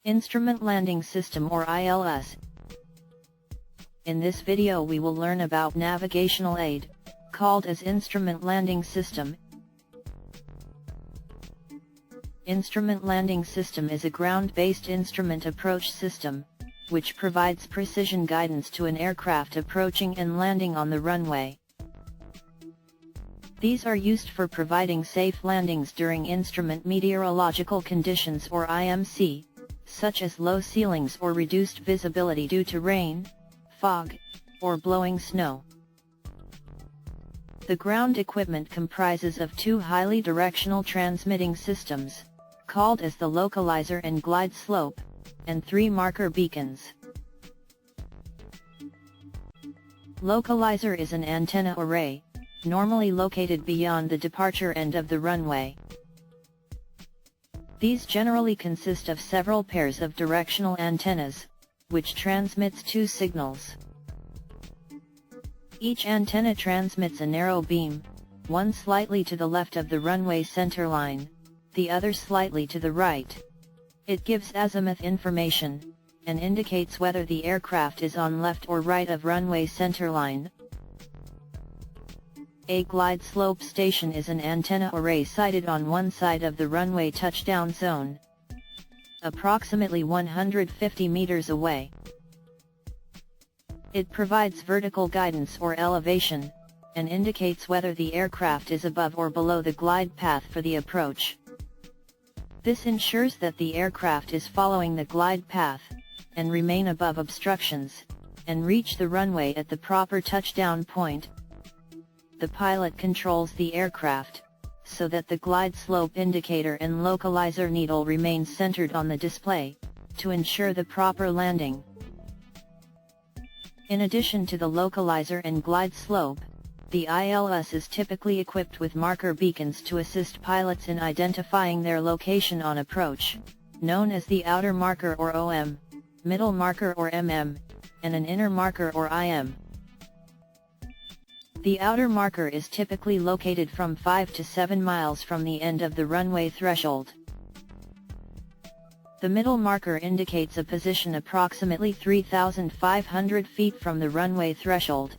Instrument Landing System or ILS. In this video we will learn about navigational aid, called as Instrument Landing System. Instrument Landing System is a ground-based instrument approach system, which provides precision guidance to an aircraft approaching and landing on the runway. These are used for providing safe landings during instrument meteorological conditions or IMC, such as low ceilings or reduced visibility due to rain, fog, or blowing snow. The ground equipment comprises of two highly directional transmitting systems, called as the localizer and glide slope, and three marker beacons. Localizer is an antenna array, normally located beyond the departure end of the runway. These generally consist of several pairs of directional antennas, which transmits two signals. Each antenna transmits a narrow beam, one slightly to the left of the runway centerline, the other slightly to the right. It gives azimuth information, and indicates whether the aircraft is on left or right of runway centerline. A glide slope station is an antenna array sited on one side of the runway touchdown zone, approximately 150 meters away. It provides vertical guidance or elevation, and indicates whether the aircraft is above or below the glide path for the approach. This ensures that the aircraft is following the glide path, and remain above obstructions, and reach the runway at the proper touchdown point. The pilot controls the aircraft, so that the glide slope indicator and localizer needle remain centered on the display, to ensure the proper landing. In addition to the localizer and glide slope, the ILS is typically equipped with marker beacons to assist pilots in identifying their location on approach, known as the outer marker or OM, middle marker or MM, and an inner marker or IM. The outer marker is typically located from 5 to 7 miles from the end of the runway threshold. The middle marker indicates a position approximately 3,500 feet from the runway threshold.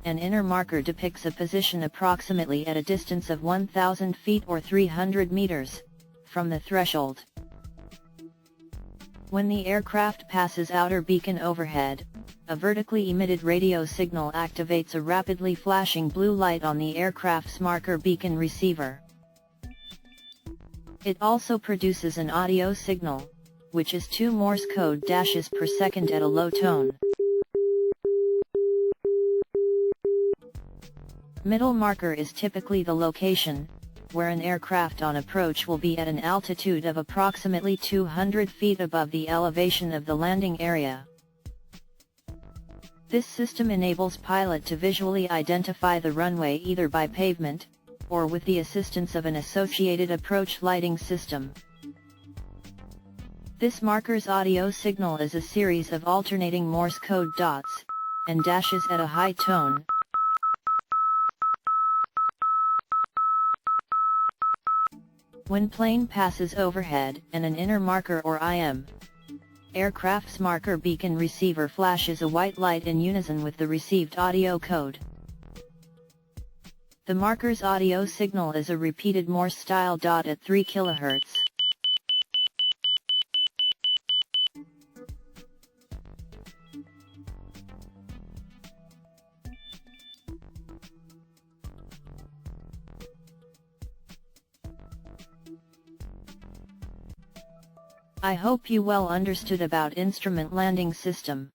An inner marker depicts a position approximately at a distance of 1,000 feet or 300 meters, from the threshold. When the aircraft passes outer beacon overhead, a vertically emitted radio signal activates a rapidly flashing blue light on the aircraft's marker beacon receiver. It also produces an audio signal, which is 2 Morse code dashes per second at a low tone. Middle marker is typically the location, where an aircraft on approach will be at an altitude of approximately 200 feet above the elevation of the landing area. This system enables pilot to visually identify the runway either by pavement, or with the assistance of an associated approach lighting system. This marker's audio signal is a series of alternating Morse code dots and dashes at a high tone. When plane passes overhead and an inner marker or IM, aircraft's marker beacon receiver flashes a white light in unison with the received audio code. The marker's audio signal is a repeated Morse-style dot at 3 kHz. I hope you well understood about instrument landing system.